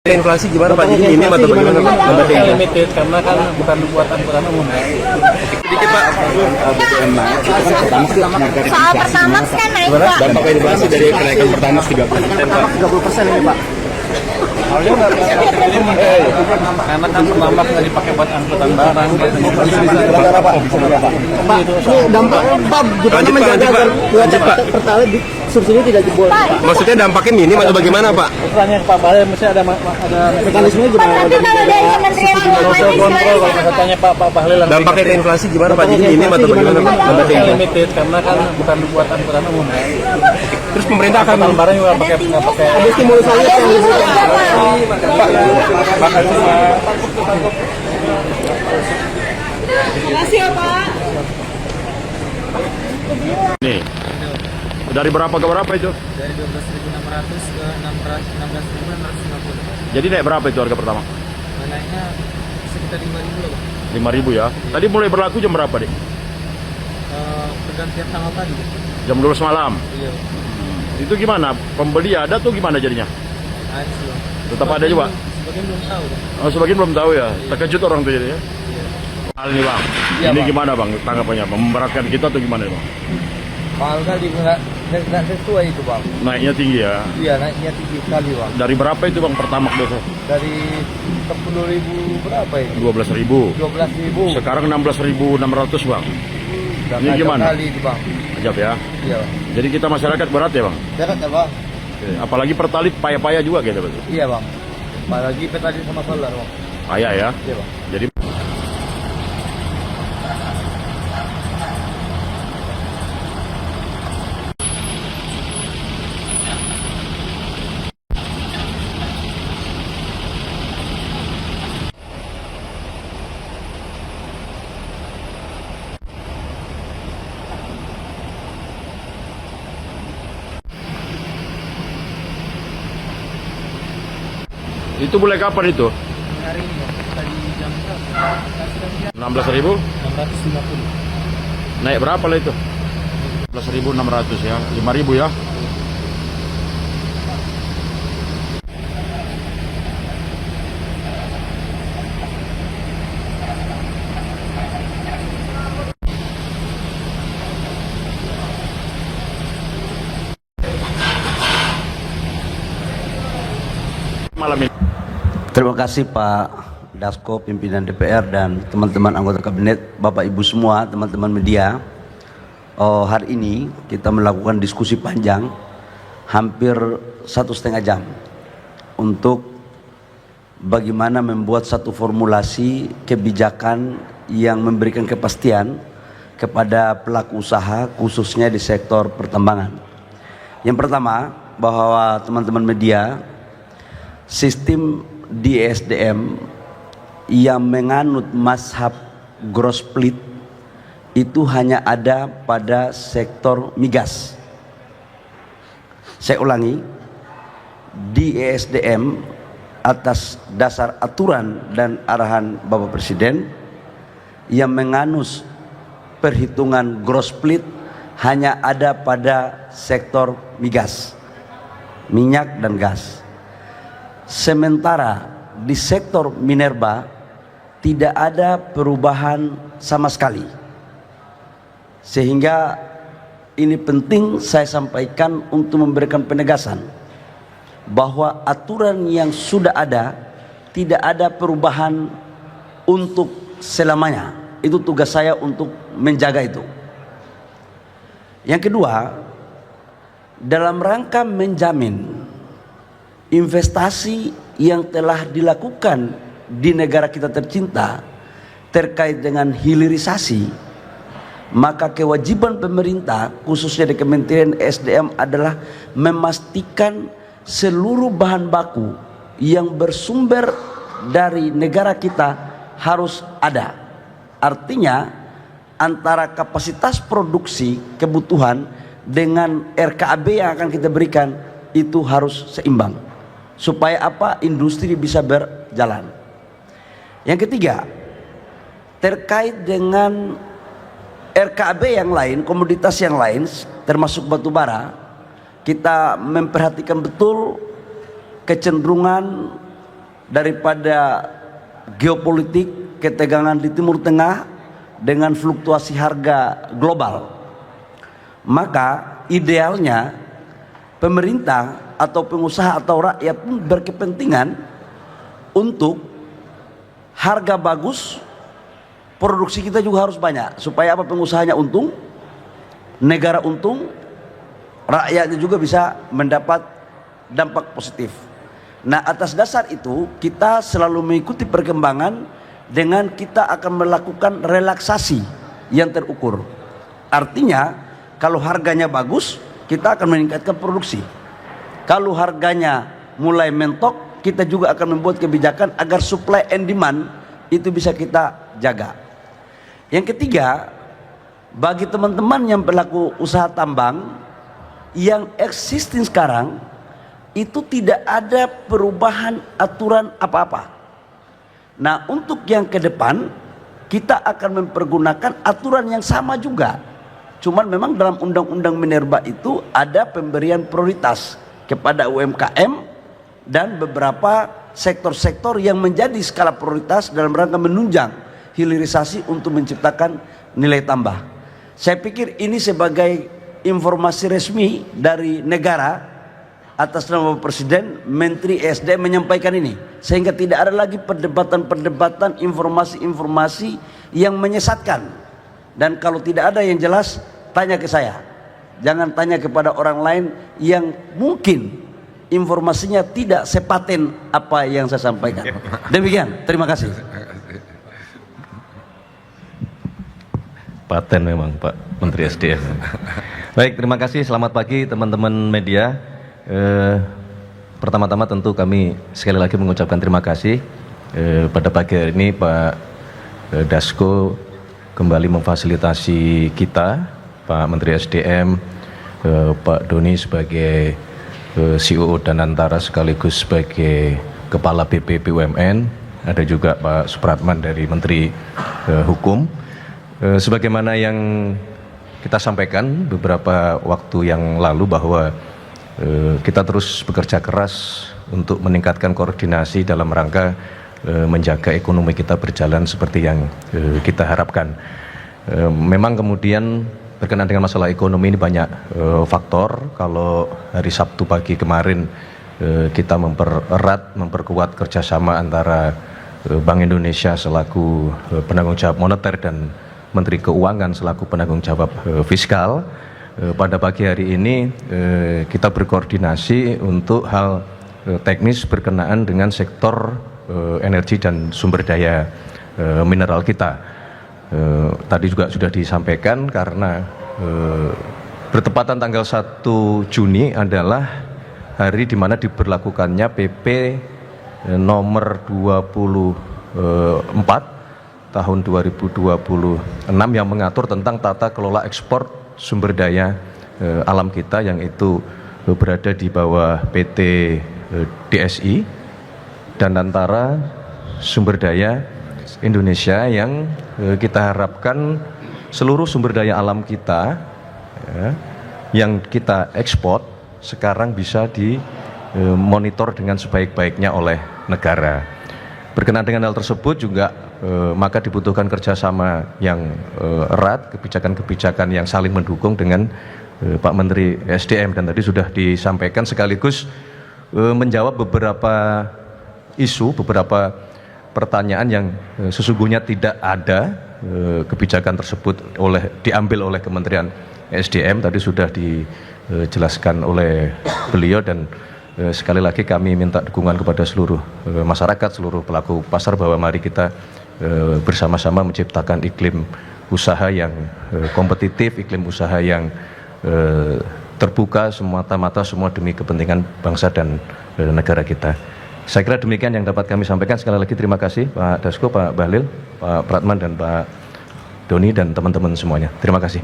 Inflasi gimana Pak? Jadi minim atau bagaimana Pak? Limited karena kan bukan buatan umum. Sedikit Pak. Soal Pertamax kan naik Pak. Dampak inflasi dari kenaikan Pertamax 30% Pak. 30% ini Pak. Karena kan Pertamax nggak dipakai buat angkutan barang. Pak, ini dampaknya Pak, gimana menjaga agar Pertalite subsidi tidak jebol? Maksudnya dampaknya minim atau bagaimana Pak? Tanya ke Pak Balai, mesti ada Mekanismenya Pak, gimana? tapi kalau dari Kementerian kontrol. Kalau katanya Pak Bahlil Dampaknya ke inflasi gimana Pak? Jadi minim atau bagaimana Pak? Dampaknya inflasi. limited karena kan bukan buatan umum. Terus pemerintah akan Angkutan barang juga nggak pakai. Ada stimulus lain yang Makasih ya Pak. Nih, dari berapa ke berapa itu? Dari 12.600 ke 16.650. Jadi naik berapa itu harga pertama? Naiknya sekitar 5.000 loh Pak. 5.000 ya. Tadi mulai berlaku jam berapa deh? Pergantian tanggal tadi. Jam 12 malam. Iya. Itu gimana? Pembeli ada tuh gimana jadinya? Ada sih Bang. Tetap ada juga? Sebagian belum tahu Bang. Oh, sebagian belum tahu ya. Terkejut orang tuh jadi ya. Hal ini Bang. Iya, Ini Bang. gimana Bang tanggapannya? Memberatkan kita atau gimana Bang? Mahal kali nggak sesuai itu Bang. Naiknya tinggi ya. Iya naiknya tinggi sekali Bang. Dari berapa itu Bang pertamax biasa? Dari 10.000 berapa ini? 12.000. 12.000. Sekarang 16.600 Bang. Udah Ini kacau gimana? kali itu Bang. Ajab ya. Iya Bang. Jadi kita masyarakat berat ya Bang. Berat ya Bang? Oke. Apalagi Pertalite payah-payah juga gitu Bang. Iya Bang. Apalagi petani sama solar Bang. Payah ya. Iya Bang. Jadi itu mulai kapan itu? Hari ini Bang. Tadi jam berapa? 16.000? 650. Naik berapa lah itu? 11.600 ya, 5.000 ya. Malam ini. Terima kasih Pak Dasko, pimpinan DPR dan teman-teman anggota kabinet, Bapak Ibu semua, teman-teman media. Hari ini kita melakukan diskusi panjang, hampir 1,5 jam, untuk bagaimana membuat satu formulasi kebijakan yang memberikan kepastian kepada pelaku usaha, khususnya di sektor pertambangan. Yang pertama, bahwa teman-teman media, sistem di SDM yang menganut mazhab gross split itu hanya ada pada sektor migas. Saya ulangi, di ESDM atas dasar aturan dan arahan Bapak Presiden yang menganut perhitungan gross split hanya ada pada sektor migas, minyak dan gas. Sementara di sektor minerba tidak ada perubahan sama sekali. Sehingga ini penting saya sampaikan untuk memberikan penegasan bahwa aturan yang sudah ada tidak ada perubahan untuk selamanya. Itu tugas saya untuk menjaga itu. Yang kedua, dalam rangka menjamin investasi yang telah dilakukan di negara kita tercinta terkait dengan hilirisasi, maka kewajiban pemerintah khususnya di Kementerian SDM adalah memastikan seluruh bahan baku yang bersumber dari negara kita harus ada. Artinya antara kapasitas produksi kebutuhan dengan RKAB yang akan kita berikan itu harus seimbang. Supaya apa? Industri bisa berjalan. Yang ketiga, terkait dengan RKAB yang lain, komoditas yang lain termasuk batu bara, kita memperhatikan betul kecenderungan daripada geopolitik, ketegangan di Timur Tengah dengan fluktuasi harga global. Maka idealnya pemerintah atau pengusaha atau rakyat pun berkepentingan untuk harga bagus, produksi kita juga harus banyak supaya apa, pengusahanya untung, negara untung, rakyatnya juga bisa mendapat dampak positif. Nah, atas dasar itu kita selalu mengikuti perkembangan dengan kita akan melakukan relaksasi yang terukur. Artinya kalau harganya bagus, kita akan meningkatkan produksi. Kalau harganya mulai mentok, kita juga akan membuat kebijakan agar supply and demand itu bisa kita jaga. Yang ketiga, bagi teman-teman yang pelaku usaha tambang yang existing sekarang, itu tidak ada perubahan aturan apa-apa. Nah, untuk yang ke depan kita akan mempergunakan aturan yang sama juga. Cuman memang dalam undang-undang minerba itu ada pemberian prioritas kepada UMKM dan beberapa sektor-sektor yang menjadi skala prioritas dalam rangka menunjang hilirisasi untuk menciptakan nilai tambah. Saya pikir ini sebagai informasi resmi dari negara atas nama Presiden, Menteri ESDM menyampaikan ini, sehingga tidak ada lagi perdebatan-perdebatan, informasi-informasi yang menyesatkan. Dan kalau tidak ada yang jelas, tanya ke saya, jangan tanya kepada orang lain yang mungkin informasinya tidak sepaten apa yang saya sampaikan. Demikian, terima kasih. Paten memang Pak Menteri SDM. Baik, terima kasih. Selamat pagi teman-teman media. Pertama-tama tentu kami sekali lagi mengucapkan terima kasih pada pagi hari ini Pak Dasko kembali memfasilitasi kita, Pak Menteri SDM, Pak Doni sebagai CEO Danantara sekaligus sebagai Kepala BP BUMN, ada juga Pak Supratman dari Menteri Hukum. Sebagaimana yang kita sampaikan beberapa waktu yang lalu bahwa kita terus bekerja keras untuk meningkatkan koordinasi dalam rangka menjaga ekonomi kita berjalan seperti yang kita harapkan. Memang kemudian berkenaan dengan masalah ekonomi ini banyak faktor. Kalau hari Sabtu pagi kemarin kita memperkuat kerjasama antara Bank Indonesia selaku penanggung jawab moneter dan Menteri Keuangan selaku penanggung jawab fiskal. Pada pagi hari ini kita berkoordinasi untuk hal teknis berkenaan dengan sektor energi dan sumber daya mineral kita. Tadi juga sudah disampaikan karena bertepatan tanggal 1 Juni adalah hari di mana diberlakukannya PP nomor 24 tahun 2026 yang mengatur tentang tata kelola ekspor sumber daya alam kita yang itu berada di bawah PT DSI dan antara sumber daya Indonesia yang kita harapkan seluruh sumber daya alam kita yang kita ekspor sekarang bisa dimonitor dengan sebaik-baiknya oleh negara. Berkenaan dengan hal tersebut juga maka dibutuhkan kerjasama yang erat, kebijakan-kebijakan yang saling mendukung dengan Pak Menteri SDM, dan tadi sudah disampaikan sekaligus menjawab beberapa isu, beberapa pertanyaan yang sesungguhnya tidak ada kebijakan tersebut diambil oleh Kementerian SDM. Tadi sudah dijelaskan oleh beliau dan sekali lagi kami minta dukungan kepada seluruh masyarakat, seluruh pelaku pasar bahwa mari kita bersama-sama menciptakan iklim usaha yang kompetitif, iklim usaha yang terbuka semata-mata semua demi kepentingan bangsa dan negara kita. Saya kira demikian yang dapat kami sampaikan. Sekali lagi terima kasih Pak Dasko, Pak Bahlil, Pak Pratman dan Pak Doni dan teman-teman semuanya. Terima kasih.